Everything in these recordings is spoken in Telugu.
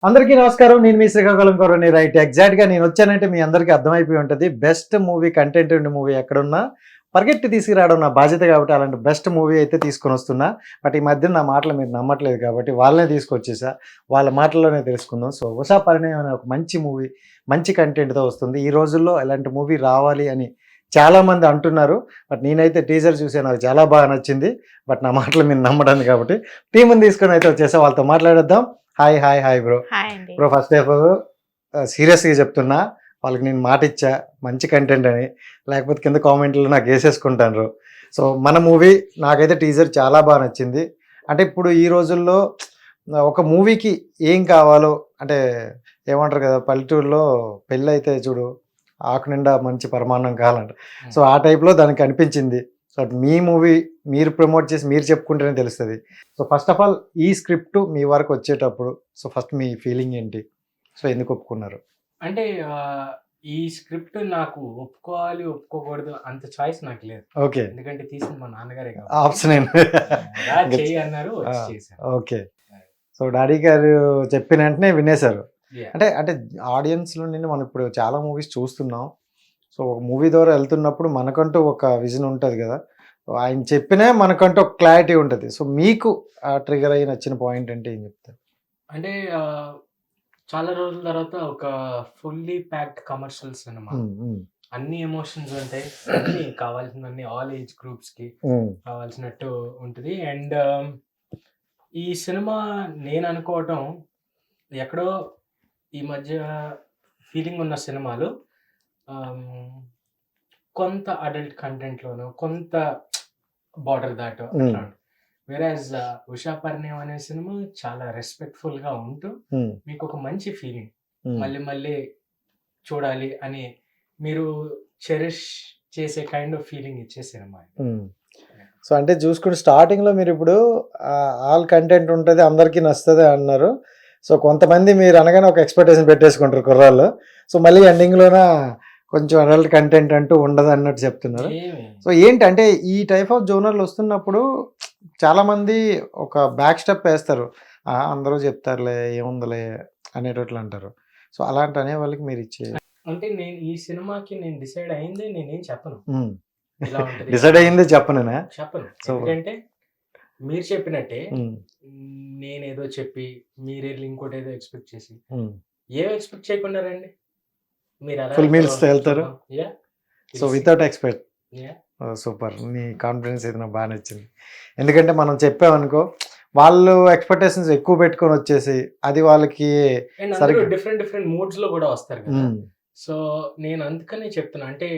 అందరికీ నమస్కారం. నేను మీ శ్రీకాకుళం కరోని రైట్. ఎగ్జాక్ట్‌గా నేను వచ్చానంటే మీ అందరికీ అర్థమైపోయి ఉంటది. బెస్ట్ మూవీ కంటెంట్ ఉన్న మూవీ ఎక్కడున్నా పరిగెట్టి తీసుకురావడం నా బాధ్యత కాబట్టి అలాంటి బెస్ట్ మూవీ అయితే తీసుకొనొస్తున్నా. బట్ ఈ మధ్య నా మాటలు మీరు నమ్మట్లేదు కాబట్టి వాళ్ళనే తీసుకొచ్చేసా. వాళ్ళ మాటల్లోనే తెలుసుకుందాం. సో 'ఉషా పరిణయం' అనే ఒక మంచి మూవీ, మంచి కంటెంట్‌తో వస్తుంది. ఈ రోజుల్లో ఇలాంటి మూవీ రావాలి అని చాలామంది అంటున్నారు. బట్ నేనైతే టీజర్ చూసా, నాకు చాలా బాగా నచ్చింది. బట్ నా మాటలు మీరు నమ్మడానికి కాబట్టి టీమ్‌ని తీసుకొని అయితే వచ్చేసా. వాళ్ళతో మాట్లాడేద్దాం. Hi bro. హాయ్ అండి. బ్రో ఫస్ట్ ఆఫ్ సీరియస్‌గా చెప్తున్నా. వాళ్ళకి నేను మాట ఇచ్చా మంచి కంటెంట్ అని. లేకపోతే కింద కామెంట్‌లో నాకు ఏసేసుకుంటాన్రు. సో మన మూవీ నాకైతే టీజర్ చాలా బాగా నచ్చింది. అంటే ఇప్పుడు ఈ రోజుల్లో ఒక మూవీకి ఏం కావాలో అంటే ఏమంటారు కదా, పల్లెటూరులో పెళ్ళైతే చూడు ఆకు నిండా మంచి పరమాన్నం కావాలంట. సో ఆ టైప్‌లో దానికి అనిపించింది. సో మీ మూవీ మీరు ప్రమోట్ చేసి మీరు చెప్పుకుంటేనే తెలుస్తది. సో ఫస్ట్ ఆఫ్ ఆల్ ఈ స్క్రిప్ట్ మీ వరకు వచ్చేటప్పుడు సో ఫస్ట్ మీ ఫీలింగ్ ఏంటి? సో ఎందుకు ఒప్పుకున్నారు? అంటే ఈ స్క్రిప్ట్ నాకు ఒప్పుకోవాలి, ఒప్పుకోకూడదు అంత చాయిస్ నాకు లేదు. ఓకే. ఎందుకంటే తీసింది మా నాన్నగారే కాబట్టి. ఆప్షన్ ఏం రా చెయ్యి అన్నారు, వచ్చి చేశాను. ఓకే. సో డాడీ గారు చెప్పిన వెంటనే వినేశారు. Yeah. అంటే ఆడియన్స్‌లో నుండి మనం ఇప్పుడు చాలా మూవీస్ చూస్తున్నాం. సో ఒక మూవీ ద్వారా వెళ్తున్నప్పుడు మనకంటూ ఒక విజన్ ఉంటది కదా! సో ఆయన చెప్పినే మనకంటూ ఒక క్లారిటీ ఉంటది. సో మీకు ట్రిగ్గర్ అయ్యి నచ్చిన పాయింట్ అంటే ఏం చెప్తారు? అంటే చాలా రోజుల తర్వాత ఒక ఫుల్లీ ప్యాక్డ్ కమర్షియల్ సినిమా. అన్ని ఎమోషన్స్ ఉంటాయి, అన్ని కావాల్సినన్ని ఆల్ ఏజ్ గ్రూప్స్ కి కావాల్సినట్టు ఉంటుంది. అండ్ ఈ సినిమా నేను అనుకోవటం ఎక్కడో ఈ మధ్య ఫీలింగ్ ఉన్న సినిమాలు కొంత అడల్ట్ కంటెంట్లోను కొంత బార్డర్ దాటో అట్లా. వేరాజ్ 'ఉషా పరిణయం' అనే సినిమా చాలా రెస్పెక్ట్ఫుల్గా ఉంటూ మీకు ఒక మంచి ఫీలింగ్ మళ్ళీ మళ్ళీ చూడాలి అని మీరు చెరిష్ చేసే కైండ్ ఆఫ్ ఫీలింగ్ ఇచ్చే సినిమా. సో అంటే చూసుకుంటే స్టార్టింగ్లో మీరు ఇప్పుడు ఆల్ కంటెంట్ ఉంటుంది అందరికీ నచ్చుతుంది అన్నారు. సో కొంతమంది మీరు అనగానే ఒక ఎక్స్పెక్టేషన్ పెట్టేసుకుంటారు కుర్రాళ్ళు. సో మళ్ళీ ఎండింగ్లోన కొంచెం అడల్ట్ కంటెంట్ అంటూ ఉండదు అన్నట్టు చెప్తున్నారు. సో ఏంటి అంటే ఈ టైప్ ఆఫ్ జోనర్లు వస్తున్నప్పుడు చాలామంది ఒక బ్యాక్ స్టెప్ వేస్తారు. అందరూ చెప్తారులే ఏముందిలే అనేటట్లు అంటారు. సో అలాంటి అనే వాళ్ళకి మీరు ఇచ్చే అంటే నేను ఈ సినిమాకి నేను డిసైడ్ అయిందే నేనేం చెప్పను. ఇలా ఉంటుంది డిసైడ్ అయ్యిందే చెప్పను. సో ఎందుకంటే మీరు చెప్పినట్టే నేనేదో చెప్పి మీరెళ్ళి ఇంకోటి ఏదో ఎక్స్పెక్ట్ చేసి ఏం ఎక్స్పెక్ట్ చేయకుండా రండి మీరు ఫుల్ మీల్స్ వెళ్తారు. So without expect. సూపర్. నీ కాన్ఫిడెన్స్ అయితే నాకు బాగా నచ్చింది. ఎందుకంటే మనం చెప్పామనుకో వాళ్ళు ఎక్స్పెక్టేషన్స్ ఎక్కువ పెట్టుకొని వచ్చేసి అది వాళ్ళకి డిఫరెంట్ మూడ్స్ లో కూడా వస్తారు కదా. సో నేను అందుకనే చెప్తున్నా, అంటే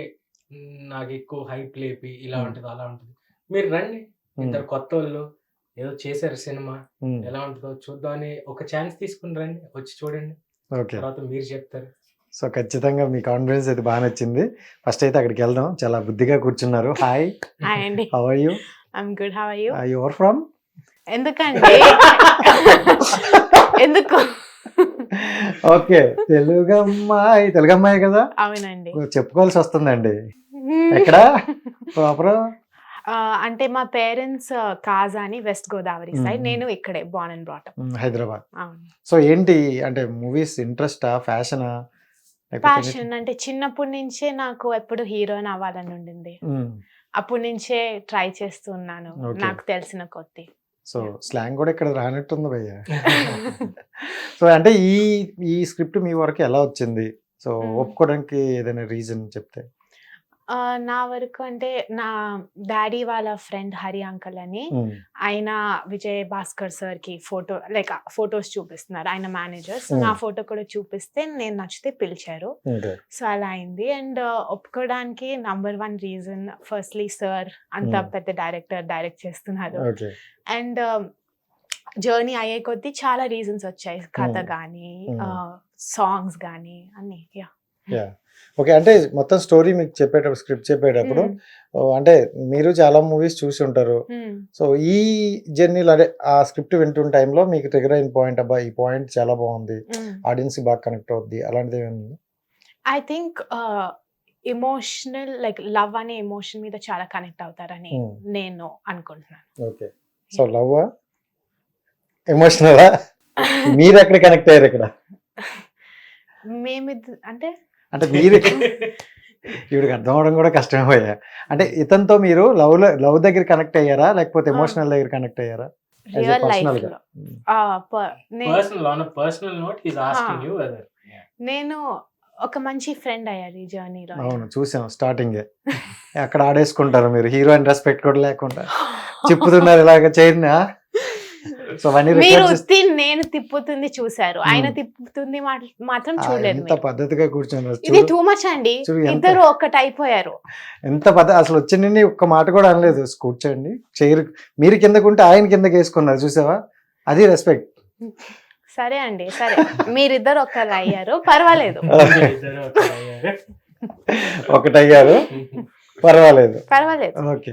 నాకు ఎక్కువ హైప్ లేపి ఇలా ఉంటుంది అలా ఉంటుంది. మీరు రండి, ఇద్దరు కొత్త వాళ్ళు ఏదో చేశారు సినిమా, ఎలా ఉంటుందో చూద్దామని ఒక ఛాన్స్ తీసుకుని రండి, వచ్చి చూడండి, తర్వాత మీరు చెప్తారు. సో ఖచ్చితంగా మీ కాన్ఫిడెన్స్ అయితే బాగా నచ్చింది. ఫస్ట్ అయితే అక్కడికి వెళ్దాం. చాలా బుద్ధిగా కూర్చున్నారు. హాయ్ అండి. How are you? I'm good. How are you? You are from? ఎందుకండి ఎందుకు? ఓకే. తెలుగు అమ్మాయి కదా? అవునండి. చెప్పుకోవాల్సి వస్తుందండి. ఎక్కడ ప్రాపర్? అంటే మా పేరెంట్స్ కాజాని, వెస్ట్ గోదావరి సైడ్. నేను ఇక్కడే Born and brought up, Hyderabad. అవును. సో ఏంటి అంటే మూవీస్ ఇంట్రెస్టా, ఫ్యాషనా? ప్యాషన్ అంటే చిన్నప్పటి నుంచే నాకు ఎప్పుడు హీరోయిన్ అవ్వాలని ఉండింది. అప్పటి నుంచే ట్రై చేస్తున్నాను నాకు తెలిసిన కొద్ది. సో స్లాంగ్ కూడా ఇక్కడ రానట్టుంది భయ్య. సో అంటే ఈ స్క్రిప్ట్ మీ వరకు ఎలా వచ్చింది? సో ఒప్పుకోవడానికి ఏదైనా రీజన్ చెప్తే? నా వరకు అంటే నా డాడీ వాళ్ళ ఫ్రెండ్ హరి అంకల్ అని, ఆయన విజయ్ భాస్కర్ సార్ కి ఫొటోస్ చూపిస్తున్నారు, ఆయన మేనేజర్. సో నా ఫోటో కూడా చూపిస్తే నేను నచ్చితే పిలిచారు. సో అలా అయింది. అండ్ ఒప్పుకోవడానికి నంబర్ 1 రీజన్ ఫస్ట్లీ సార్ అంత పెద్ద డైరెక్టర్ డైరెక్ట్ చేస్తున్నారు. అండ్ జర్నీ అయ్యే కొద్దీ చాలా రీజన్స్ వచ్చాయి, కథ కానీ సాంగ్స్ కానీ అన్ని. ఓకే. అంటే మొత్తం స్టోరీ మీకు చెప్పేటప్పుడు, స్క్రిప్ట్ చెప్పేటప్పుడు అంటే మీరు చాలా మూవీస్ చూసి ఉంటారు. సో ఈ జర్నీలో అంటే ఆ స్క్రిప్ట్ వింటున్న టైంలో మీకు ట్రిగర్ అయిన పాయింట్, అబ్బా ఈ పాయింట్ చాలా బాగుంది, ఆడియన్స్ బాగా కనెక్ట్ అవుద్ది, అలాంటిది ఏమైనా? ఐ థింక్ ఎమోషనల్ లవ్ అనే ఎమోషన్ మీద చాలా కనెక్ట్ అవుతారని నేను అనుకుంటున్నాను. ఓకే. సో లవ్ ఎమోషనలా? మీరు ఎక్కడ కనెక్ట్ అయ్యారు ఇక్కడ? అంటే అంటే మీరు ఈవిడికి అర్థం అవడం కూడా కష్టమే పోయా. అంటే ఇతనితో మీరు లవ్ దగ్గర కనెక్ట్ అయ్యారా, లేకపోతే ఎమోషనల్ దగ్గర కనెక్ట్ అయ్యారా? రియల్ లైఫ్ personal గా. లో personal note is asking you whether నేను ఒక మంచి ఫ్రెండ్ అయ్యారు ఈ జర్నీలో. అవును, చూసాం స్టార్టింగ్ అక్కడ ఆడేసుకుంటారు మీరు, హీరోయిన్ రెస్పెక్ట్ కూడా లేకుండా చెప్పుతున్నారు ఇలాగ చైర్నా. సో అవన్నీ మీరు records నేను తిప్పుతుంది చూసారు, ఆయన తిప్పుతుంది మాత్రం చూడలేదు ఎంత మీరు. పద్ధతిగా కూర్చున్నారు ఇది టూ మచ్ అండి. చూడు ఎంత- ఇద్దరు ఒక్కటి అయిపోయారు. ఎంత పద్ధతి, అసలు వచ్చింది ఒక్క మాట కూడా అనలేదు. కూర్చోండి, చైర్ మీరు కిందకుంటే ఆయన కిందకి వేసుకున్నారు, చూసావా? అది రెస్పెక్ట్. సరే అండి, సరే మీరిద్దరు ఒక్కరు అయ్యారు, పర్వాలేదు ఒకటయ్యారు, పర్వాలేదు. పర్వాలేదు. ఓకే.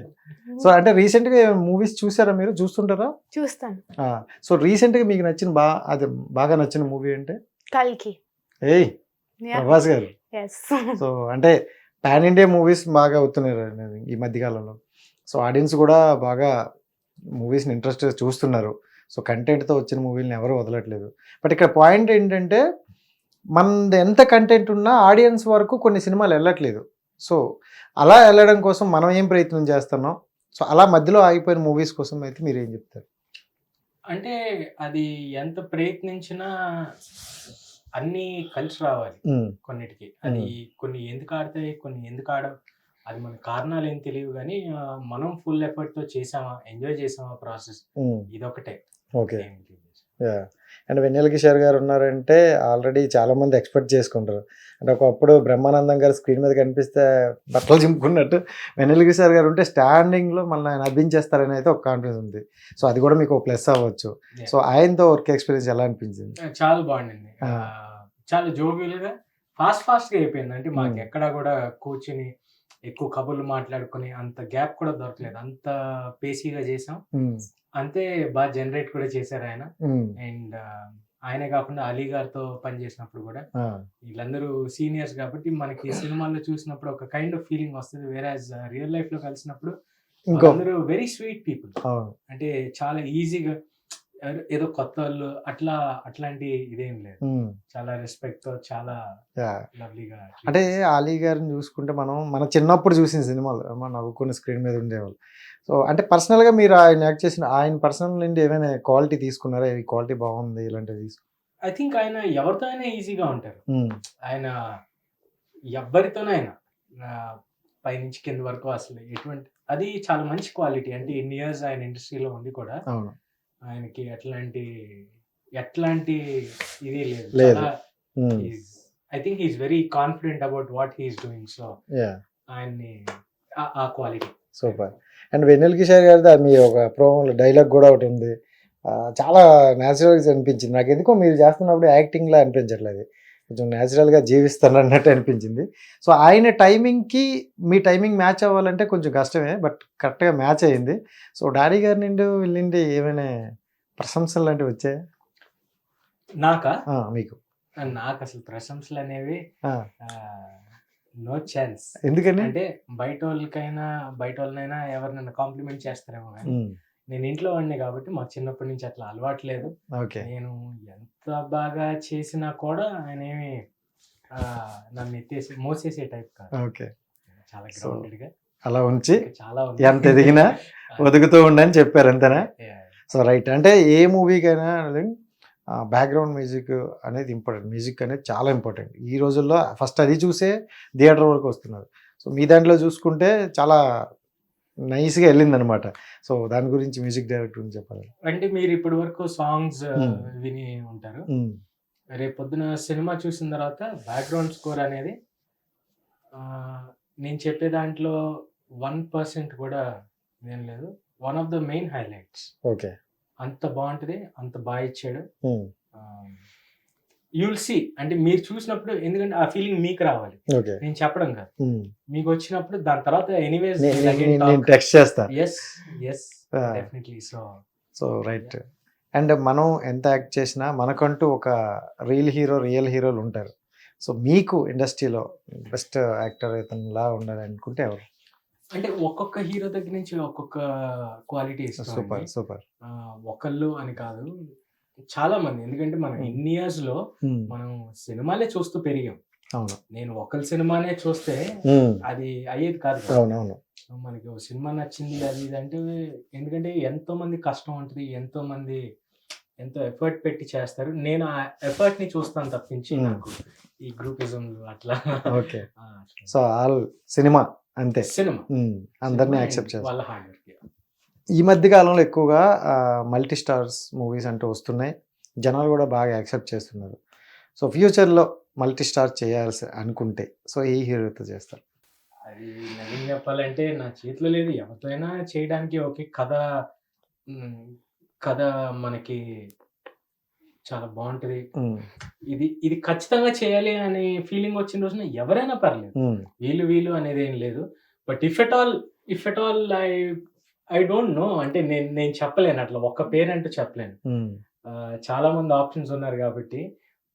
సో అంటే రీసెంట్ గా మూవీస్ చూసారా మీరు? చూస్తుంటారా? చూస్తాను. సో రీసెంట్ గా మీకు నచ్చిన బాగా నచ్చిన మూవీ అంటే? కల్కి. ఏయ్ ప్రభాస్ గారు. సో అంటే పాన్ ఇండియా మూవీస్ బాగా అవుతున్నాయి ఈ మధ్యకాలంలో. సో ఆడియన్స్ కూడా బాగా మూవీస్ని ఇంట్రెస్ట్ చూస్తున్నారు. సో కంటెంట్తో వచ్చిన మూవీలను ఎవరు వదలట్లేదు. బట్ ఇక్కడ పాయింట్ ఏంటంటే మనది ఎంత కంటెంట్ ఉన్నా ఆడియన్స్ వరకు కొన్ని సినిమాలు వెళ్ళట్లేదు. సో అలా వెళ్ళడం కోసం మనం ఏం ప్రయత్నం చేస్తున్నాం? సో అలా మధ్యలో ఆగిపోయిన మూవీస్ కోసం అయితే మీరు ఏం చెప్తారు? అంటే అది ఎంత ప్రయత్నించినా అన్ని కలిసి రావాలి కొన్నిటికి. అది కొన్ని ఎందుకు ఆడతాయి, కొన్ని ఎందుకు ఆడవు, అది మన కారణాలు ఏం తెలియవు. కానీ మనం ఫుల్ ఎఫర్ట్ తో చేసామా, ఎంజాయ్ చేసామా ప్రాసెస్, ఇదొకటే. ఓకే. అండ్ వెన్నెల కిషోర్ గారు ఉన్నారంటే ఆల్రెడీ చాలా మంది ఎక్స్పెక్ట్ చేసుకుంటారు. అంటే ఒకప్పుడు బ్రహ్మానందం గారు స్క్రీన్ మీద కనిపిస్తే బట్టలు చింపుకున్నట్టు వెన్నెల కిషోర్ గారు ఉంటే స్టాండింగ్లో మళ్ళీ ఆయన అభించేస్తారని అయితే ఒక కాన్ఫిడెన్స్ ఉంది. సో అది కూడా మీకు ప్లస్ అవ్వచ్చు. సో ఆయనతో వర్క్ ఎక్స్పీరియన్స్ ఎలా అనిపించింది? చాలా బాగుండింది. చాలా జోవియల్ గా ఫాస్ట్ గా అయిపోయింది. అంటే మాకు ఎక్కడ కూడా కూర్చుని ఎక్కువ కబుర్లు మాట్లాడుకుని అంత గ్యాప్ కూడా దొరకలేదు. అంత పేసీగా చేసాం. అంతే బాగా జనరేట్ కూడా చేశారు ఆయన. అండ్ ఆయనే కాకుండా అలీ గారితో పనిచేసినప్పుడు కూడా వీళ్ళందరూ సీనియర్స్ కాబట్టి మనకి సినిమాల్లో చూసినప్పుడు ఒక కైండ్ ఆఫ్ ఫీలింగ్ వస్తుంది. వేరే రియల్ లైఫ్ లో కలిసినప్పుడు అందరూ వెరీ స్వీట్ పీపుల్. అంటే చాలా ఈజీగా ఏదో కొత్త వాళ్ళు అట్లాంటి ఇదేం లేదు. చాలా రెస్పెక్ట్ తో చాలా లవ్లీగా. అంటే అలీ గారిని చూసుకుంటే మన చిన్నప్పుడు చూసిన సినిమాలు నవ్వుకుని స్క్రీన్ మీద ఉండేవాళ్ళు. సో అంటే పర్సనల్ గా మీరు ఆయన యాక్ట్ చేసిన ఆయన పర్సనల్ నుండి ఏమైనా క్వాలిటీ తీసుకున్నారా? ఈ క్వాలిటీ బాగుంది ఇలాంటివి తీసుకు? ఐ థింక్ ఆయన ఎవరితో అయినా ఈజీగా ఉంటారు. ఆయన ఎవరితోనైనా ఆయన పైనుంచి కింద వరకు అసలు ఎటువంటి, అది చాలా మంచి క్వాలిటీ. అంటే ఇన్ని ఇయర్స్ ఆయన ఇండస్ట్రీలో ఉండి కూడా ఆయనకి ఎట్లాంటి ఇది లేదు. I think he's very confident about what he's doing. So ఆయన్ని ఆ క్వాలిటీ సూపర్. అండ్ వెన్నెల కిషోర్ గారిది మీ ఒక ప్రోమోలో డైలాగ్ కూడా ఒకటి ఉంది, చాలా న్యాచురల్గా అనిపించింది నాకు. ఎందుకో మీరు చేస్తున్నప్పుడు యాక్టింగ్లా అనిపించట్లేదు, కొంచెం న్యాచురల్గా జీవిస్తాను అన్నట్టు అనిపించింది. సో ఆయన టైమింగ్కి మీ టైమింగ్ మ్యాచ్ అవ్వాలంటే కొంచెం కష్టమే, బట్ కరెక్ట్గా మ్యాచ్ అయ్యింది. సో డాడీ గారి నుండి వెళ్ళిండి ఏమైనా ప్రశంసలు లాంటివి వచ్చాయా? నాకా? మీకు? నాకు అసలు ప్రశంసలు అనేవి నో ఛాన్స్. ఎందుకని? అంటే బయట వాళ్ళనైనా ఎవరినైనా కాంప్లిమెంట్ చేస్తారేమో కానీ నేను ఇంట్లో వాడిని కాబట్టి మాకు చిన్నప్పటి నుంచి అట్లా అలవాట్లేదు. నేను ఎంత బాగా చేసినా కూడా ఆయన ఏమి నన్ను ఎత్తేసి మోసేసే టైప్ కాదు. చాలా గ్రౌండెడ్ గా అలా ఉంచి చాలా ఎంత ఎదిగినా ఒదుగుతూ ఉండని చెప్పారు, అంతేనా? So right. అంటే ఏ మూవీకైనా బ్యాక్గ్రౌండ్ మ్యూజిక్ అనేది ఇంపార్టెంట్. మ్యూజిక్ అనేది చాలా ఇంపార్టెంట్ ఈ రోజుల్లో. ఫస్ట్ అది చూసే థియేటర్ వరకు వస్తున్నారు. సో మీ దాంట్లో చూసుకుంటే చాలా నైస్గా వెళ్ళింది అనమాట. సో దాని గురించి మ్యూజిక్ డైరెక్టర్ గురించి చెప్పాలి. అంటే మీరు ఇప్పటి వరకు సాంగ్స్ విని ఉంటారు. రేపు పొద్దున సినిమా చూసిన తర్వాత బ్యాక్గ్రౌండ్ స్కోర్ అనేది నేను చెప్పే దాంట్లో 1% కూడా ఏం లేదు. One of the main highlights. Okay. అంత బాగుంటది, అంత బాగా ఇచ్చాడు. యుల్ సీ, అంటే మీరు చూసినప్పుడు, ఎందుకంటే ఆ ఫీలింగ్ మీకు రావాలి, నేను చెప్పడం కాదు, మీకు వచ్చినప్పుడు దాని తర్వాత ఎనీవేస్ టెక్స్ట్ చేస్తా. yes definitely. So right. And మనం ఎంత యాక్ట్ చేసినా మనకంటూ ఒక రియల్ హీరోలు ఉంటారు. సో మీకు ఇండస్ట్రీలో బెస్ట్ యాక్టర్ ఇతనులా ఉండాలి అనుకుంటే ఎవరు? అంటే ఒక్కొక్క హీరో దగ్గర నుంచి ఒక్కొక్క క్వాలిటీ ఇస్తాం. సూపర్. ఒకళ్ళు అని కాదు, చాలా మంది. ఎందుకంటే మనం ఇన్ని ఇయర్స్ లో ఉమ్, మనం సినిమాలే చూస్తూ పెరిగాం. అవును. నేను ఒకరి సినిమానే చూస్తే ఉమ్, అది అయ్యేది కాదు కదా. అవునవును. సో మనకి ఒక సినిమా నచ్చింది అది ఇది అంటే, ఎందుకంటే ఎంతో మంది కష్టం ఉంటుంది, ఎంతో మంది ఎంతో ఎఫర్ట్ పెట్టి చేస్తారు. నేను ఆ ఎఫర్ట్ ని చూస్తాను తప్పించి నాకు ఈ గ్రూపిజంలు అట్లా ఓకే. సో ఆల్ సినిమా అంతే. సినిమా అందరినీ యాక్సెప్ట్ చేస్తారు. వాళ్ళ హార్డ్ వర్క్. ఈ మధ్య కాలంలో ఎక్కువగా మల్టీ స్టార్స్ మూవీస్ అంటూ వస్తున్నాయి. జనాలు కూడా బాగా యాక్సెప్ట్ చేస్తున్నారు. సో ఫ్యూచర్లో మల్టీ స్టార్ చేయాల్సి అనుకుంటే సో ఏ హీరోతో చేస్తారు? అది నిజం చెప్పాలంటే నా చేతిలో లేదు. ఎవరితో అయినా చేయడానికి ఓకే. కథ మనకి చాలా బాగుంటది. ఇది ఖచ్చితంగా చేయాలి అనే ఫీలింగ్ వచ్చిన రోజున ఎవరైనా పర్లేదు. వీళ్ళు అనేది ఏం లేదు. But if at all I don't know. అంటే నేను చెప్పలేను అట్లా ఒక్క పేరు అంటూ చెప్పలేను. చాలా మంది ఆప్షన్స్ ఉన్నారు కాబట్టి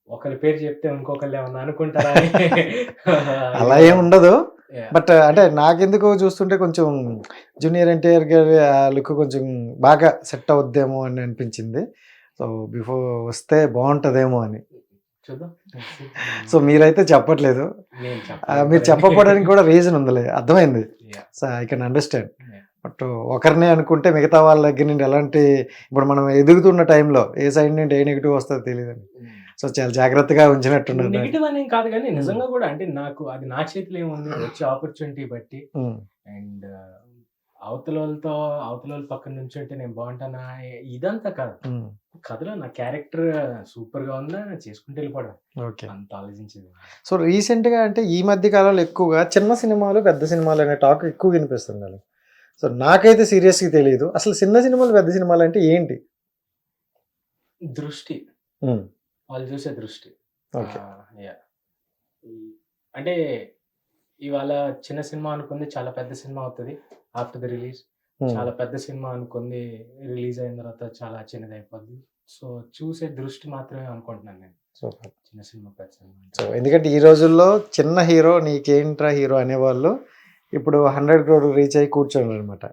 ఒకరి పేరు చెప్తే ఇంకొకళ్ళు ఏమన్నా అనుకుంటారా అని. అలా ఏం ఉండదు. బట్ అంటే నాకెందుకు చూస్తుంటే కొంచెం జూనియర్ ఎన్టీఆర్ గారి లుక్ కొంచెం బాగా సెట్ అవుద్దేమో అని అనిపించింది. సో బిఫోర్ వస్తే బాగుంటుందేమో అని. చూద్దాం. సో మీరైతే చెప్పట్లేదు. నేను మీరు చెప్పకపోవడానికి కూడా రీజన్ ఉందిలే, అర్థమైంది. Yeah. So I can understand. Yeah. But ఒకరినే అనుకుంటే మిగతా వాళ్ళ దగ్గర నుండి ఎలాంటి, ఇప్పుడు మనం ఎదుగుతున్న టైంలో ఏ సైడ్ నుండి ఏ నెగిటివ్ వస్తుందో తెలియదు. సో చాలా జాగ్రత్తగా ఉంచినట్టున్నారు. నెగిటివ్ అనేం కాదు కానీ నిజంగా కూడా అంటే నాకు అది నా చేతిలో ఏముంది, వచ్చే ఆపర్చునిటీ బట్టి అండ్ అవతల వాళ్ళ పక్కన నుంచి అంటే నేను బాగుంటానా ఇదంతా కాదు. కథలో నా క్యారెక్టర్ సూపర్ గా ఉందా చేసుకుంటూ వెళ్ళిపోవడం. ఓకే. అంత ఆలోచించేది. సో రీసెంట్గా అంటే ఈ మధ్య కాలంలో ఎక్కువగా చిన్న సినిమాలు పెద్ద సినిమాలు అనే టాక్ ఎక్కువ వినిపిస్తుంది. సో నాకైతే సీరియస్గా తెలియదు అసలు చిన్న సినిమాలు పెద్ద సినిమాలు అంటే ఏంటి. దృష్టి, వాళ్ళు చూసే దృష్టి. ఓకే. అంటే ఇవాళ చిన్న సినిమా అనుకుంది చాలా పెద్ద సినిమా అవుతుంది ఆఫ్టర్ ద రిలీజ్. చాలా పెద్ద సినిమా అనుకుంది రిలీజ్ అయిన తర్వాత చాలా చిన్నది అయిపోద్ది. సో చూసే దృష్టి మాత్రమే అనుకుంటున్నాను నేను. సూపర్. చిన్న సినిమా పెద్ద సినిమా. సో ఎందుకంటే ఈ రోజుల్లో చిన్న హీరో నీకేంట్రా హీరో అనేవాళ్ళు ఇప్పుడు 100 crore రీచ్ అయ్యి కూర్చోండి అనమాట.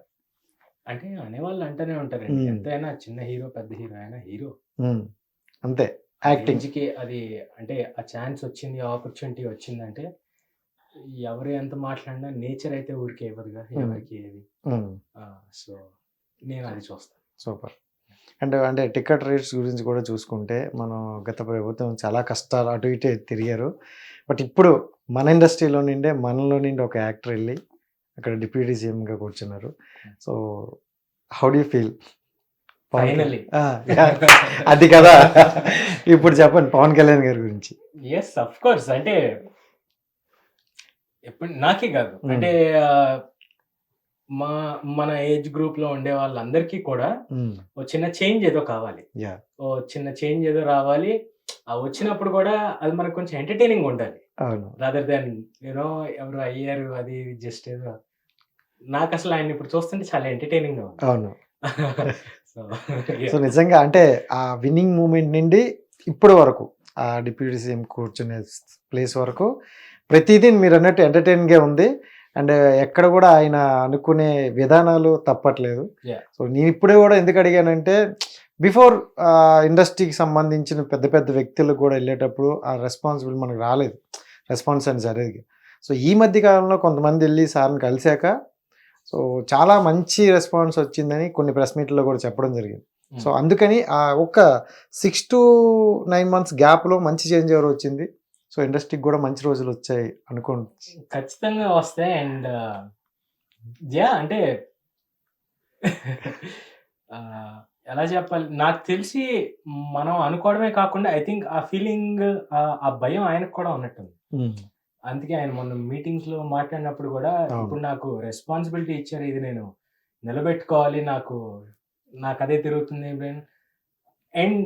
అంటే అనేవాళ్ళు అంటూనే ఉంటారండి. ఎంతైనా చిన్న హీరో పెద్ద హీరో అయినా హీరో అంతే. యాక్టింగ్ కి అది అంటే ఆ ఛాన్స్ వచ్చింది, ఆపర్చునిటీ వచ్చిందంటే ఎవరు ఎంత మాట్లాడినా నేచర్ అయితే ఊరికే ఇవ్వదుగా ఎవరికి ఏది. సో నేను అది చూస్తాను. సూపర్. అంటే టికెట్ రేట్స్ గురించి కూడా చూసుకుంటే మనం గత ప్రభుత్వం చాలా కష్టాలు అటు ఇటు తిరిగారు. బట్ ఇప్పుడు మన ఇండస్ట్రీలో నుండే మనలో నుండి ఒక యాక్టర్ వెళ్ళి అక్కడ డిప్యూటీ సీఎంగా కూర్చున్నారు. So how do you feel? Finally అది కదా. ఇప్పుడు చెప్పండి పవన్ కళ్యాణ్ గారి గురించి. Yes of course. అంటే ఎప్పుడు నాకే కాదు, అంటే మన ఏజ్ గ్రూప్ లో ఉండే వాళ్ళందరికీ కూడా ఓ చిన్న చేంజ్ ఏదో కావాలి. ఓ చిన్న చేంజ్ ఏదో రావాలి. వచ్చినప్పుడు కూడా అది మనకు కొంచెం ఎంటర్టైనింగ్ ఉండాలి. రాదర్ దాన్ యూనో ఎవరు అయ్యారు అది జస్ట్ ఏదో. నాకు అసలు ఆయన ఇప్పుడు చూస్తుంటే చాలా ఎంటర్టైనింగ్ గా ఉంది. అవును. సో నిజంగా అంటే ఆ విన్నింగ్ మూమెంట్ నుండి ఇప్పటి వరకు ఆ డిప్యూటీ సీఎం కూర్చునే ప్లేస్ వరకు ప్రతిదీ మీరు అన్నట్టు ఎంటర్టైనింగ్గా ఉంది. అండ్ ఎక్కడ కూడా ఆయన అనుకునే విధానాలు తప్పట్లేదు. సో నేను ఇప్పుడే కూడా ఎందుకు అడిగానంటే బిఫోర్ ఇండస్ట్రీకి సంబంధించిన పెద్ద పెద్ద వ్యక్తులకు కూడా వెళ్ళేటప్పుడు ఆ రెస్పాన్సిబుల్ మనకు రాలేదు, రెస్పాన్స్ అని జరిగింది. సో ఈ మధ్య కాలంలో కొంతమంది వెళ్ళి సార్ని కలిశాక సో చాలా మంచి రెస్పాన్స్ వచ్చిందని కొన్ని ప్రెస్ మీట్లో కూడా చెప్పడం జరిగింది. సో అందుకని ఆ ఒక్క 6 to 9 months గ్యాప్లో మంచి చేంజ్ ఎవరు వచ్చింది. సో ఇండస్ట్రీకి కూడా మంచి రోజులు వచ్చాయి అనుకోండి. ఖచ్చితంగా వస్తాయి. అండ్ అంటే ఎలా చెప్పాలి, నాకు తెలిసి మనం అనుకోవడమే కాకుండా ఐ థింక్ ఆ ఫీలింగ్ ఆ భయం ఆయనకు కూడా ఉన్నట్టుంది. అందుకే ఆయన మొన్న మీటింగ్స్ లో మాట్లాడినప్పుడు కూడా ఇప్పుడు నాకు రెస్పాన్సిబిలిటీ ఇచ్చారు, ఇది నేను నిలబెట్టుకోవాలి, నాకు అదే తిరుగుతుంది బ్రెయిన్. అండ్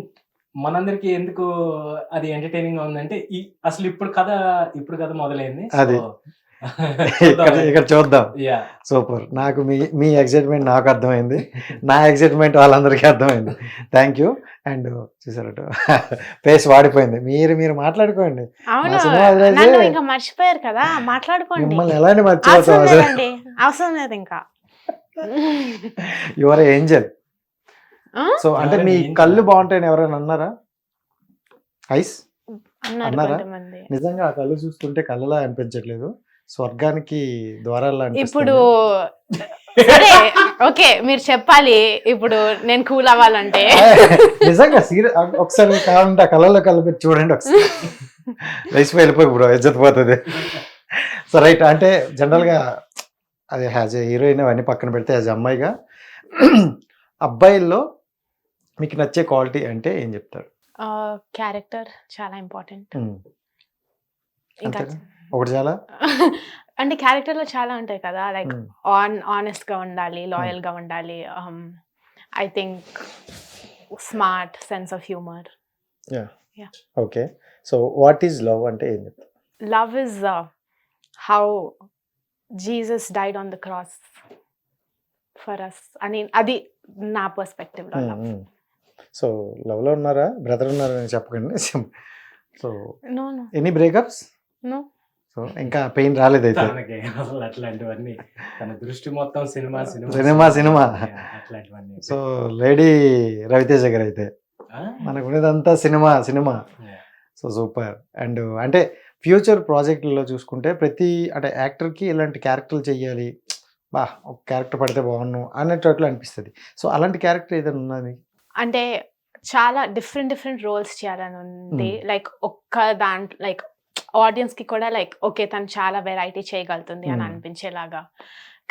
మనందరికి ఎందుకు అది ఎంటర్టైనింగ్ గా ఉందంటే అసలు ఇప్పుడు కథ మొదలైంది. ఇక్కడ చూద్దాం. సూపర్. నాకు మీ ఎక్సైట్మెంట్ నాకు అర్థమైంది, నా ఎక్సైట్మెంట్ వాళ్ళందరికీ అర్థమైంది. Thank you. అండ్ చూసారట ఫేస్ వాడిపోయింది. మీరు మాట్లాడుకోండి. మర్చిపోయారు కదా, మాట్లాడుకోండి. మిమ్మల్ని ఎలాంటి మర్చిపోతాం, అవసరం లేదు ఇంకా. Your Angel. సో అంటే మీ కళ్ళు బాగుంటాయని ఎవరైనా అన్నారా? ఐస్ అన్నారు అన్నారా? కొంతమంది. నిజంగా ఆ కళ్ళు చూస్తుంటే కళ్ళలా అనిపించట్లేదు, స్వర్గానికి ద్వారాల్లో ఇప్పుడు అనిపిస్తుంది. సరే ఓకే మీరు చెప్పాలి ఇప్పుడు నేను కూల్ అవ్వాలంటే. నిజంగా ఒకసారి కావాలంటే ఆ కళ్ళలో కళ్ళు పెట్టి చూడండి ఒకసారి. లేచిపోయి వెళ్ళిపోయి బ్రో, ఇజ్జత్ పోతుంది. సో రైట్, అంటే జనరల్గా అది యాజ్ ఏ హీరోయిన్ అవన్నీ పక్కన పెడితే యాజ్ అమ్మాయిగా అబ్బాయిల్లో మీకు నచ్చే క్వాలిటీ అంటే ఏం చెప్తారు? క్యారెక్టర్ చాలా ఇంపార్టెంట్. ఇంకా అంతేనా? ఒకటి చాలా అంటే క్యారెక్టర్ లో చాలా ఉంటాయి కదా, లైక్ Hmm. ఆనెస్ట్ గా ఉండాలి, లాయల్ గా ఉండాలి, I think smart, sense of humour. Okay. So what is love అంటే ఏం చెప్తారు? Love is how Jesus died on the cross for us. I mean, అది నా పర్స్పెక్టివ్ లో love. సో లవ్ లో ఉన్నారా, బ్రదర్ ఉన్నారని చెప్పకండి. So No, no, any breakups? no. So ఇంకా పెయిన్ రాలేదైతే. తనకి అసలు అట్లాంటివన్నీ, తన దృష్టి మొత్తం సినిమా సినిమా. అట్లాంటివన్నీ. సో లేడీ రవితేజ గారు అయితే ఆ? మనకు ఉన్నదంతా cinema. Yeah. So super. And అంటే ఫ్యూచర్ ప్రాజెక్టులలో చూసుకుంటే ప్రతి అంటే యాక్టర్కి ఇలాంటి క్యారెక్టర్లు చెయ్యాలి, ఒక క్యారెక్టర్ పడితే బాగున్నాను అన్నట్లు అనిపిస్తుంది. సో అలాంటి క్యారెక్టర్ ఏదైనా ఉన్నది? అంటే చాలా డిఫరెంట్ రోల్స్ చేయాలని ఉంది. లైక్ ఒక్క దాంట్లో లైక్ ఆడియన్స్ కి కూడా లైక్ ఓకే తను చాలా వెరైటీ చేయగలుగుతుంది అని అనిపించేలాగా.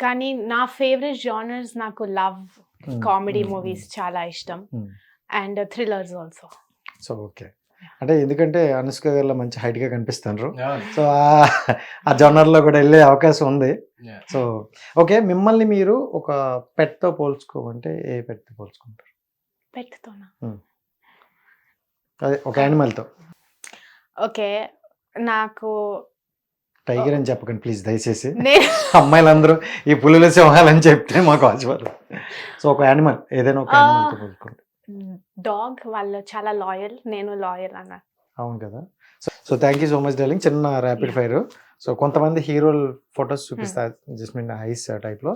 కానీ నా ఫేవరెట్ జానర్స్ నాకు లవ్, కామెడీ మూవీస్ చాలా ఇష్టం, and thrillers also. So okay, అంటే ఎందుకంటే అనుష్క గారిలో మంచి హైట్ గా కనిపిస్తున్నారు. Yeah. సో ఆ జోనర్ లో కూడా వెళ్ళే అవకాశం ఉంది. Yeah. సో ఓకే, మిమ్మల్ని మీరు ఒక పెట్ తో పోల్చుకోమంటే ఏ పెట్ తో పోల్చుకుంటారు? పెట్టుతోనా? అదే ఒక యానిమల్ తో. ఓకే, నాకు టైగర్ అని చెప్పకండి ప్లీజ్ దయచేసి. నేను అమ్మాయిలందరూ ఈ పులుల సింహాలని చెప్తే మాకు ఆశ్చర్యం. సో ఒక యానిమల్, ఏదైనా ఒక యానిమల్ తో పోల్చుకోండి. డాగ్, వాళ్ళు చాలా లాయల్, నేను లాయల్ అన్న. అవును కదా. So thank you so much darling. చిన్న ర్యాపిడ్ ఫైర్. సో కొంతమంది హీరోల ఫొటోస్ చూపిస్తారు జస్మిన్ ఐస్ టైప్ లో.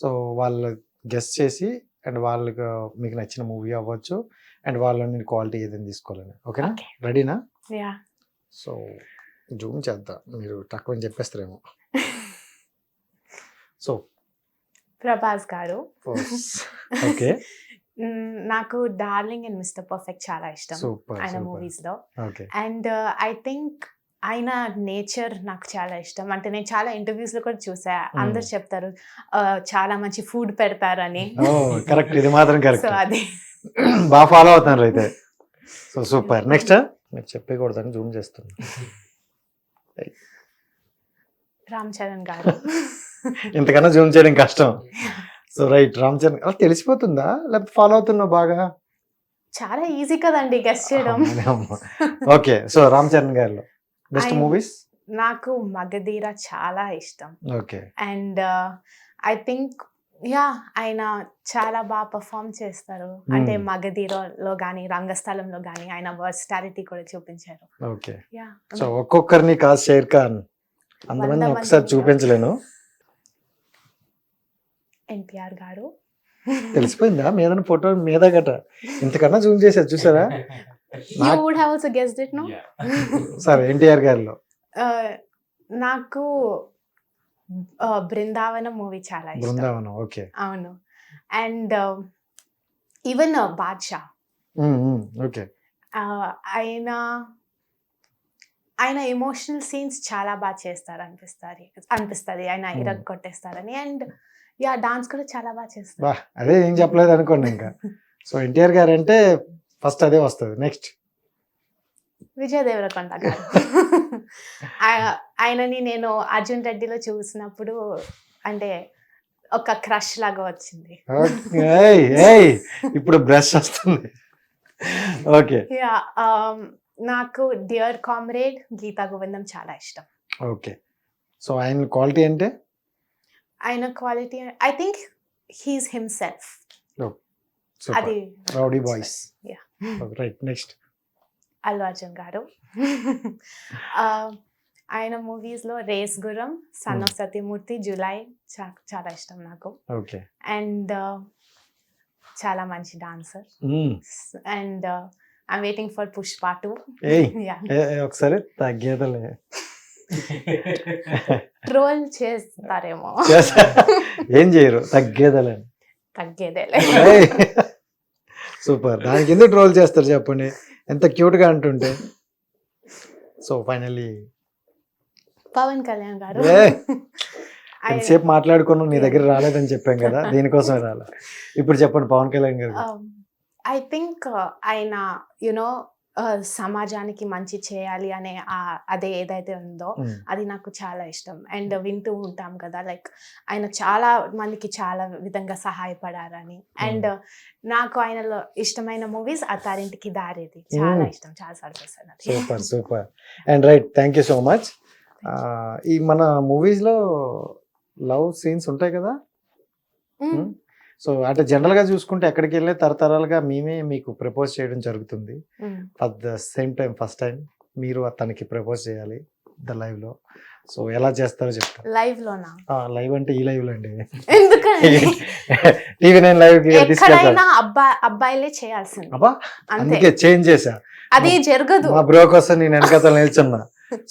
సో వాళ్ళు గెస్ట్ చేసి అండ్ వాళ్ళకి మీకు నచ్చిన మూవీ అవ్వచ్చు అండ్ వాళ్ళని క్వాలిటీ ఏదైనా తీసుకోవాలని. ఓకేనా? Okay. రెడీనా? యా. సో జూమ్ చేద్దాం, మీరు తక్కువ చెప్పేస్తారేమో. సో ప్రభాస్ గారు. ఓకే, నాకు డార్లింగ్ అండ్ మిస్టర్ పర్ఫెక్ట్ చాలా ఇష్టం సూపర్ ఆయన సూపర్. మూవీస్ లో. ఓకే, అండ్ ఐ థింక్ ఆయన నేచర్ నాకు చాలా ఇష్టం. అంటే నేను చాలా ఇంటర్వ్యూస్ లో కూడా చూసా, అందరు చెప్తారు చాలా మంచి ఫుడ్ పెడతారని. ఓ కరెక్ట్, ఇది మాత్రం సో కరెక్ట్. అది బాగా ఫాలో అవుతున్నారు అయితే. So super. నెక్స్ట్ మీరు చెప్పకూడదని జూమ్ చేస్తాను. రామ్ చరణ్ గారు. ఇంతకన్నా జూమ్ చేయడం కష్టం. So right, Ram Charan. అలా తెలిసిపోతుందా లేకపోతే ఫాలో అవుతున్నావు బాగా? చాలా ఈజీ కదండి గెస్ట్ చేయడం. ఓకే, సో రామ్ చరణ్ గారిలో బెస్ట్ ఆయన- మూవీస్? నాకు మగధీర చాలా ఇష్టం. Okay, and I think yeah ఆయన చాలా బాగా పర్ఫామ్ చేస్తారు. అంటే మగధీరలో కానీ రంగస్థలంలో కానీ ఆయన వర్స్టాలిటీ కూడా చూపించారు. ఓకే. యా. సో ఒక్కొక్కరిని కాదు షేర్ ఖాన్ అంతమంది 100 ఒకసారి మందిని చూపించలేను. ఎన్టీఆర్ గారు. తెలిసిపోయిందా మీద ఫోటో మీద గట? ఇంతకన్నా జూమ్ చేశారు చూసారా? You would have also guessed it, no? Yeah. సరే, ఎన్టీఆర్ గారిలో నాకు బృందావనం మూవీ చాలా ఇష్టం. బృందావనం. ఓకే, అవును. And even Baadshah, okay. ఆయన ఎమోషనల్ సీన్స్ చాలా బాగా చేస్తారు అనిపిస్తుంది. ఆయన ఇరగ్ కొట్టేస్తారని. అండ్ యా డాన్స్ కూడా చాలా బాగా చేస్తారు. బా, అదే ఏం చెప్పలేదు అనుకోండి ఇంకా. సో ఎన్టీఆర్ గారు అంటే ఫస్ట్ అదే వస్తుంది. నెక్స్ట్ విజయ్ దేవరకొండ గారు. ఆయనని నేను అర్జున్ రెడ్డిలో చూసినప్పుడు అంటే ఒక క్రష్ లాగా వచ్చింది. ఇప్పుడు బ్రష్ వస్తుంది. Okay, yeah. నాకు డియర్ కామ్రేడ్, గీతా గోవిందం చాలా ఇష్టం. ఓకే. సో ఆయన క్వాలిటీ అంటే? ఆయన quality I think he's himself. అది rowdy boys. Yeah. Right, next Allu Arjun గారు. ఆయన మూవీస్ లో రేస్ గుర్రం, సన్ ఆఫ్ సత్యమూర్తి, జులై చాలా ఇష్టం నాకు. ఓకే. అండ్ చాలా మంచి dancer hmm. And I'm waiting for Pushpa 2. ఏయ్ యా ఒకసారి తగ్గేదలే ట్రోల్ చేస్తారేమో ఏం చేయరు తగ్గేదలే తగ్గేదేలే. సూపర్, దానికి ఎందుకు ట్రోల్ చేస్తారు చెప్పండి, ఎంత క్యూట్ గా అంటుంటే. సో ఫైనల్లీ పవన్ కళ్యాణ్ గారు ఎంతసేపు మాట్లాడుకున్నాం, నీ దగ్గర రాలేదని చెప్పాం కదా, దీనికోసమే రాలే. ఇప్పుడు చెప్పండి పవన్ కళ్యాణ్ గారు. ఐ థింక్ ఆయన యునో సమాజానికి మంచి చేయాలి అనే అదే ఏదైతే ఉందో అది నాకు చాలా ఇష్టం. అండ్ వింటూ ఉంటాం కదా లైక్ ఆయన చాలా మందికి చాలా విధంగా సహాయపడారని. అండ్ నాకు ఆయనలో ఇష్టమైన మూవీస్ అత్తారింటికి దారేది చాలా ఇష్టం, చాలా సార్లు చూసాను. Super super and right, thank you so much. ఈ మన మూవీస్ లో లవ్ సీన్స్ ఉంటాయి కదా, సో అంటే జనరల్ గా చూసుకుంటే ఎక్కడికి వెళ్ళే తరతరాలుగా మేమే మీకు ప్రపోజ్ చేయడం జరుగుతుంది. At the same time first time మీరు తనకి ప్రపోజ్ చేయాలి ద లైవ్ లో. సో ఎలా చేస్తారో చెప్తారు. లైవ్ లోనా? లైవ్ అంటే ఈ లైవ్ లో అండి, ఎందుకంటే TV9 లైవ్ కి తీసుకెళ్తారు. ఎక్కడైనా అబ్బాయిలే చేయాల్సింది. అబ్బా అంతే, అందుకే చేంజ్ చేశా, అది జరగదు. మా బ్రో కోసం నేను వెనకతలు నిల్చున్నా.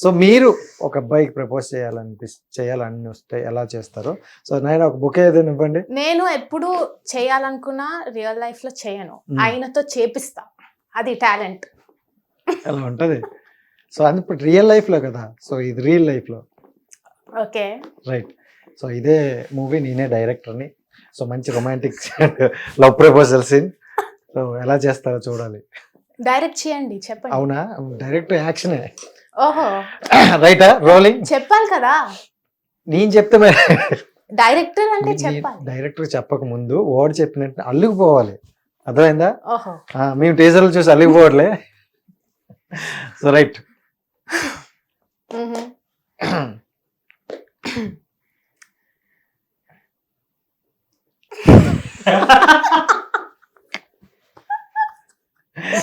సో మీరు ఒక అబ్బాయికి ప్రపోజ్ చేయాలని వస్తే ఎలా చేస్తారు? సో నేను ఒక బుకే ఏదైనా ఇవ్వండి. నేను ఎప్పుడు చేయాలనుకున్నా రియల్ లైఫ్ లో చేయను, ఆయనతో చేపిస్తా, అది టాలెంట్. అలా ఉంటది. సో అది ఇప్పుడు రియల్ లైఫ్ లో కదా, సో ఇది రియల్ లైఫ్ లో. ఓకే రైట్, సో ఇదే మూవీ నేనే డైరెక్టర్ని. సో మంచి romantic love proposal scene. So ఎలా చేస్తారో చూడాలి. డైరెక్ట్ చేయండి, చెప్పండి. అవునా, డైరెక్ట్ యాక్షనే. ఓహో రైటా, రోలింగ్ చెప్పాలి కదా, నేను చెప్తే డైరెక్టర్ అంటే చెప్పాలి. డైరెక్టర్ చెప్పక ముందు వాడు చెప్పినట్టు అల్లుకుపోవాలి, అర్థమైందా? ఓహో మేము టీజర్లు చూసి అల్లుకుపోవట్లే. సో రైట్,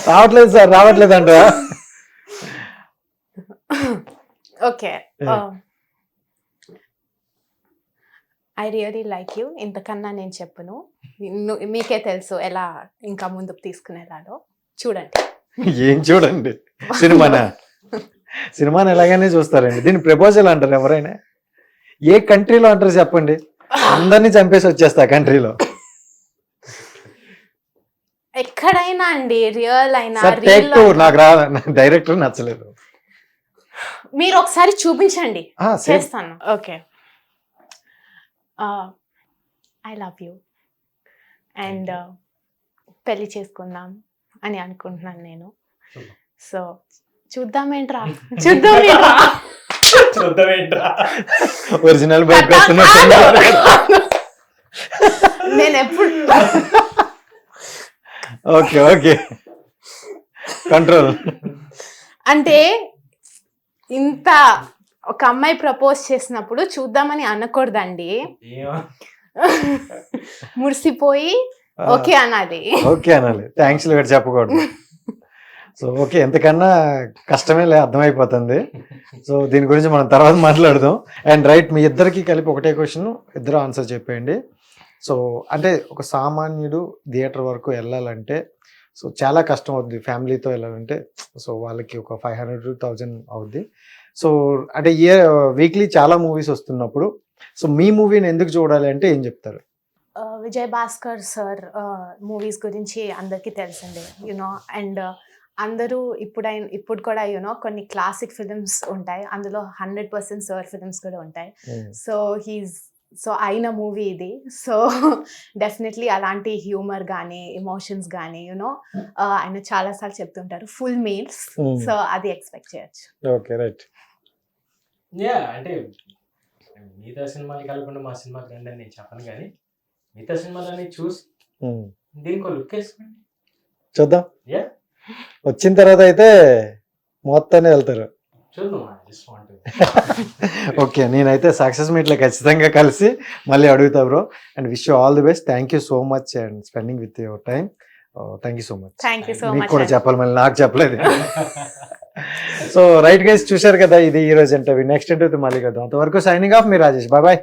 రావట్లేదు సార్, రావట్లేదు అంట. Okay, I really like you. ఇంతకన్నా నేను చెప్పను, మీకే తెలుసు ఎలా ఇంకా ముందుకు తీసుకునేలాలో. చూడండి. ఏం చూడండి, సినిమానా? సినిమాని ఎలాగైనా చూస్తారండి, దీన్ని ప్రపోజల్ అంటారు ఎవరైనా? ఏ కంట్రీలో అంటారు చెప్పండి? అందరినీ చంపేసి వచ్చేస్తా కంట్రీలో. ఎక్కడైనా అండి, రియల్ అయినా నాకు రా, డైరెక్టర్ నచ్చలేదు. మీరు ఒకసారి చూపించండి, చేస్తాను. Okay, I love you and పెళ్లి చేసుకుందాం అని అనుకుంటున్నాను నేను. సో చూద్దామేంట్రా, ఒరిజినల్ బైక్ నేను ఎప్పుడు ఓకే ఓకే కంట్రోల్. అంటే ఇంత ఒక అమ్మాయి ప్రపోజ్ చేసినప్పుడు చూద్దామని అనకూడదండి, మురిసిపోయి ఓకే అనాలి. ఓకే అనాలి, థ్యాంక్స్ కూడా చెప్పకూడదు. సో ఓకే, ఎంతకన్నా కష్టమే లే, అర్థమైపోతుంది. సో దీని గురించి మనం తర్వాత మాట్లాడదాం. అండ్ రైట్, మీ ఇద్దరికి కలిపి ఒకటే క్వశ్చన్, ఇద్దరు ఆన్సర్ చెప్పేయండి. సో అంటే ఒక సామాన్యుడు థియేటర్ వరకు వెళ్ళాలంటే సో చాలా కష్టం అవుద్ది, ఫ్యామిలీతో వెళ్ళాలంటే. సో వాళ్ళకి ఒక 500 to 1000 అవుద్ది. సో అంటే వీక్లీ చాలా మూవీస్ వస్తున్నప్పుడు సో మీ మూవీని ఎందుకు చూడాలి అంటే ఏం చెప్తారు? విజయ్ భాస్కర్ సార్ మూవీస్ గురించి అందరికీ తెలిసిందే యునో. అండ్ అందరూ ఇప్పుడు కూడా యునో కొన్ని క్లాసిక్ ఫిలిమ్స్ ఉంటాయి, అందులో 100% సార్ ఫిలిమ్స్ కూడా ఉంటాయి. సో అయిన మూవీ ఇది. సో డెఫినెట్లీ అలాంటి హ్యూమర్ కానీ ఎమోషన్స్ కానీ యునో ఆయన చాలాసార్లు చెప్తుంటారు, ఫుల్ మీల్స్. సో అది ఎక్స్పెక్ట్ చేయొచ్చు. ఓకే రైట్, అంటే మిగతా సినిమాలు కలగకుండా మా సినిమాకి రండి అని నేను చెప్పను, కానీ మిగతా సినిమాలన్నీ చూసి దీనికి లుక్ వేసుకోండి, చూద్దాం. యా, వచ్చిన తర్వాత అయితే మొత్తాన్ని వెళ్తారు. ఓకే, నేనైతే సక్సెస్ మీట్లో ఖచ్చితంగా కలిసి మళ్ళీ అడుగుతా bro. And wish you all the best. Thank you so much and spending with your time. Thank you so much. మీకు కూడా చెప్పాలి, మళ్ళీ నాకు చెప్పలేదు. సో రైట్ గైస్, చూశారు కదా, ఇది ఈ రోజు ఇంటర్వ్యూ. నెక్స్ట్ ఇంటర్వ్యూ మళ్ళీ కదా, అంతవరకు సైనింగ్ ఆఫ్, మీ రాజేష్. Bye bye.